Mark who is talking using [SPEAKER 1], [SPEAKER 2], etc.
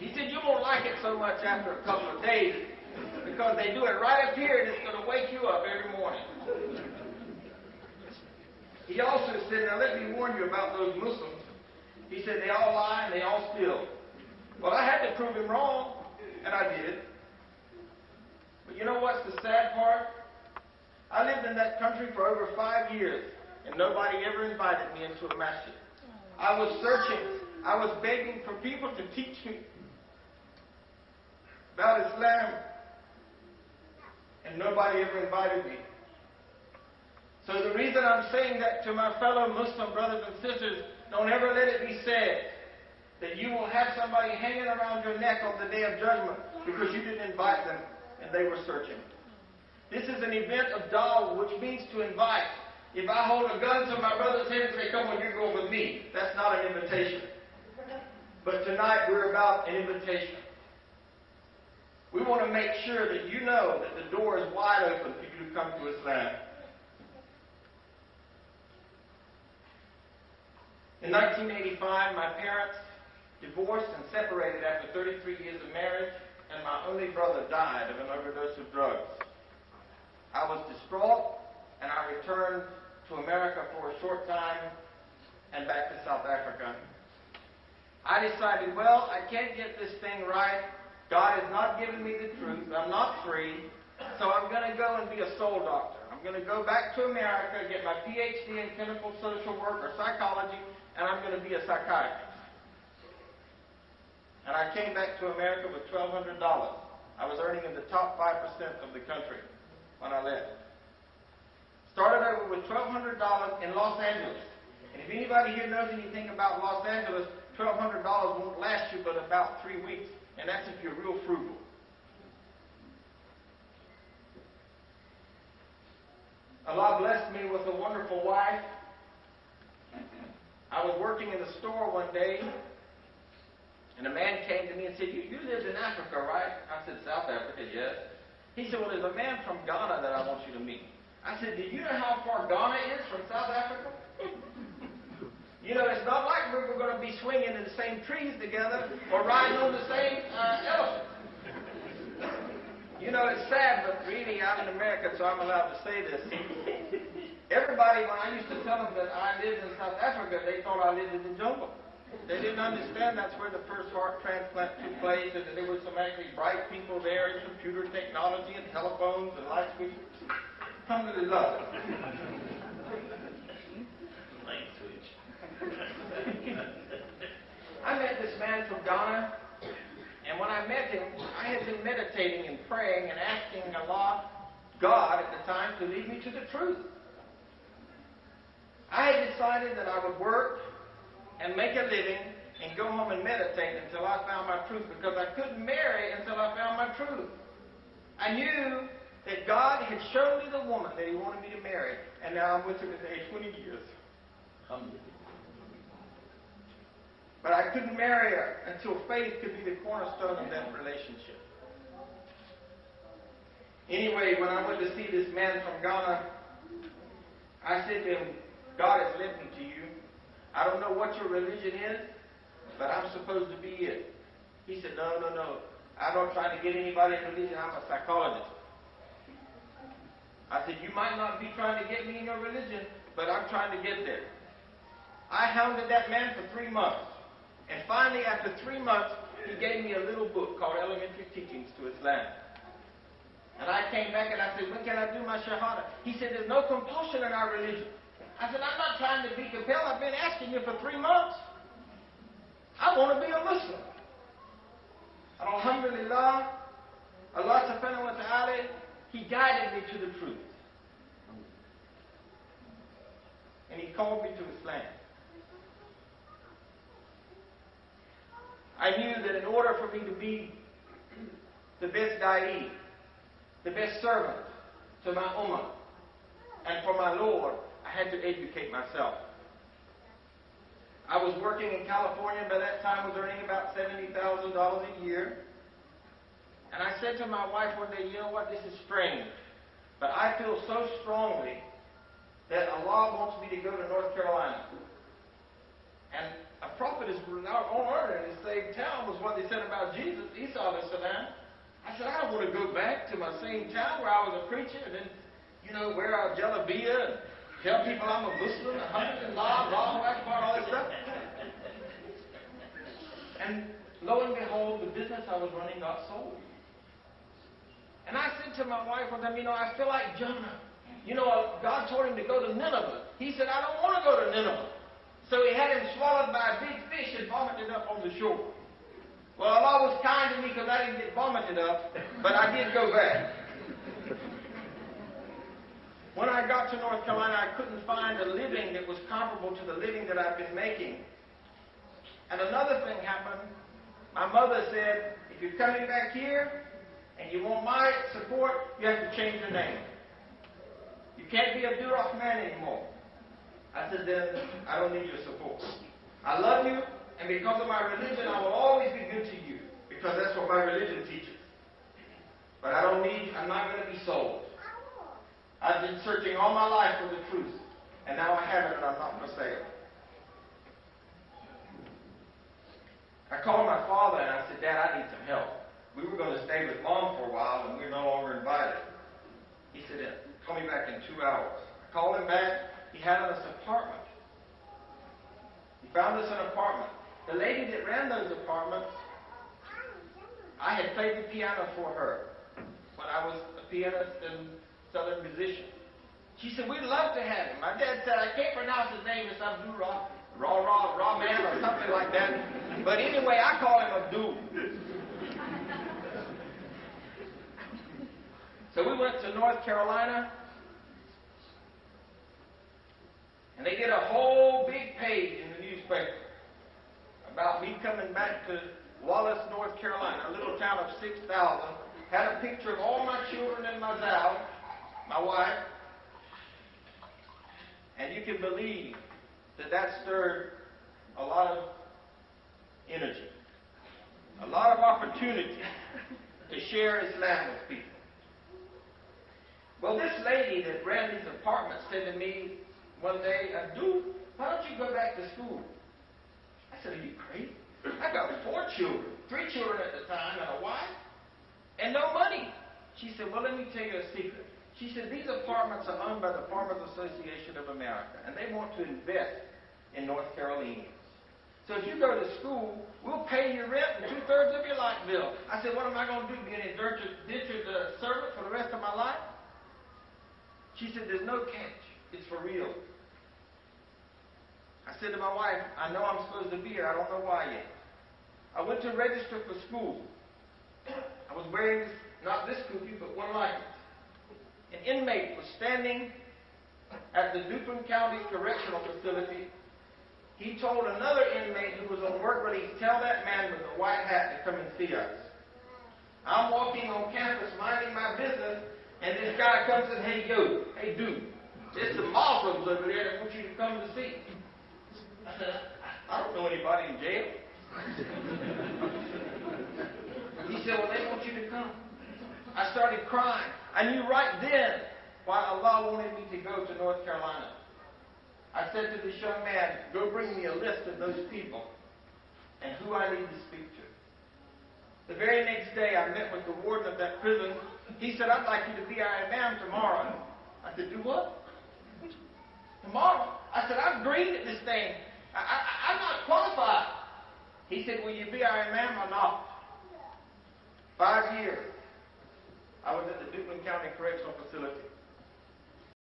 [SPEAKER 1] He said, you won't like it so much after a couple of days because they do it right up here and it's going to wake you up every morning. He also said, now let me warn you about those Muslims. He said, they all lie and they all steal. Well, I had to prove him wrong, and I did. But you know what's the sad part? I lived in that country for over 5 years, and nobody ever invited me into a masjid. I was searching. I was begging for people to teach me about Islam, and nobody ever invited me. So the reason I'm saying that to my fellow Muslim brothers and sisters, don't ever let it be said that you will have somebody hanging around your neck on the day of judgment because you didn't invite them and they were searching. This is an event of da'wah, which means to invite. If I hold a gun to my brother's head and say, come on, you're going with me, that's not an invitation. But tonight we're about an invitation. We want to make sure that you know that the door is wide open for you to come to Islam. In 1985, my parents divorced and separated after 33 years of marriage, and my only brother died of an overdose of drugs. I was distraught, and I returned to America for a short time and back to South Africa. I decided, well, I can't get this thing right. God has not given me the truth. I'm not free, so I'm going to go and be a soul doctor. I'm going to go back to America, get my PhD in clinical social work or psychology, and I'm going to be a psychiatrist. And I came back to America with $1,200. I was earning in the top 5% of the country when I left. Started over with $1,200 in Los Angeles. And if anybody here knows anything about Los Angeles, $1,200 won't last you but about 3 weeks. And that's if you're real frugal. Allah blessed me with a wonderful wife. I was working in the store one day, and a man came to me and said, you lived in Africa, right? I said, South Africa, yes. He said, well, there's a man from Ghana that I want you to meet. I said, do you know how far Ghana is from South Africa? You know, it's not like we're going to be swinging in the same trees together or riding on the same elephant. You know, it's sad, but really, I'm in America, so I'm allowed to say this. Everybody, when I used to tell them that I lived in South Africa, they thought I lived in the jungle. They didn't understand that's where the first heart transplant took place, and that there were some actually bright people there in computer technology and telephones and light switches. Alhamdulillah. Light switch. I met this man from Ghana, and when I met him, I had been meditating and praying and asking Allah, God at the time, to lead me to the truth. I had decided that I would work and make a living and go home and meditate until I found my truth, because I couldn't marry until I found my truth. I knew that God had shown me the woman that He wanted me to marry, and now I'm with her today, 20 years. But I couldn't marry her until faith could be the cornerstone of that relationship. Anyway, when I went to see this man from Ghana, I said to him, God has led me to you. I don't know what your religion is, but I'm supposed to be it. He said, no. I'm not trying to get anybody in religion. I'm a psychologist. I said, you might not be trying to get me in your religion, but I'm trying to get there. I hounded that man for 3 months. And finally, after 3 months, he gave me a little book called Elementary Teachings to Islam. And I came back and I said, when can I do my shahada? He said, there's no compulsion in our religion. I said, I'm not trying to be compelled. I've been asking you for 3 months. I want to be a Muslim. Alhamdulillah, Allah subhanahu wa ta'ala, He guided me to the truth. And He called me to Islam. I knew that in order for me to be the best da'i, the best servant to my ummah and for my Lord, I had to educate myself. I was working in California. By that time, I was earning about $70,000 a year. And I said to my wife one day, you know what, this is strange, but I feel so strongly that Allah wants me to go to North Carolina. And a prophet is not on earth in the same town was what they said about Jesus. Esau and Salam. I said, I don't want to go back to my same town where I was a preacher and then, wear a jalabia and tell people I'm a Muslim, Allahu Akbar, all that stuff. And lo and behold, the business I was running got sold. And I said to my wife one time, I feel like Jonah. God told him to go to Nineveh. He said, I don't want to go to Nineveh. So he had him swallowed by a big fish and vomited up on the shore. Well, Allah was kind to me because I didn't get vomited up, but I did go back. When I got to North Carolina, I couldn't find a living that was comparable to the living that I've been making. And another thing happened. My mother said, if you're coming back here and you want my support, you have to change your name. You can't be Abdul Rahman anymore. I said, then I don't need your support. I love you, and because of my religion, I will always be good to you, because that's what my religion teaches. But I'm not going to be sold. I've been searching all my life for the truth, and now I have it, and I'm not for sale. I called my father, and I said, Dad, I need some help. We were going to stay with Mom for a while, and we're no longer invited. He said, call me back in 2 hours. I called him back. He had us an apartment. He found us an apartment. The lady that ran those apartments, I had played the piano for her when I was a pianist and southern musician. She said, we'd love to have him. My dad said, I can't pronounce his name. It's Abdul Rahman or something like that. But anyway, I call him Abdul. So we went to North Carolina. And they did a whole big page in the newspaper about me coming back to Wallace, North Carolina, a little town of 6,000. Had a picture of all my children and my Zal, my wife. And you can believe that stirred a lot of energy, a lot of opportunity to share Islam with people. Well, this lady that ran these apartments said to me one day, Abdul, why don't you go back to school? I said, are you crazy? I got 4 children, 3 children at the time, and a wife, and no money. She said, well, let me tell you a secret. She said, these apartments are owned by the Farmers Association of America, and they want to invest in North Carolinians. So if you go to school, we'll pay your rent and 2/3 of your light bill. I said, what am I going to do, be an indentured servant for the rest of my life? She said, there's no catch. It's for real. I said to my wife, I know I'm supposed to be here. I don't know why yet. I went to register for school. I was wearing not this kufi, but one like it. An inmate was standing at the Duplin County Correctional Facility. He told another inmate who was on work release, tell that man with the white hat to come and see us. I'm walking on campus minding my business, and this guy comes and says, hey dude, there's some Muslims over there that want you to come to see. I said, I don't know anybody in jail. He said, well, they want you to come. I started crying. I knew right then why Allah wanted me to go to North Carolina. I said to this young man, go bring me a list of those people and who I need to speak to. The very next day, I met with the warden of that prison. He said, I'd like you to be our imam tomorrow. I said, do what? Tomorrow? I said, I'm green at this thing. I'm not qualified. He said, will you be our imam or not? 5 years. I was at the Duplin County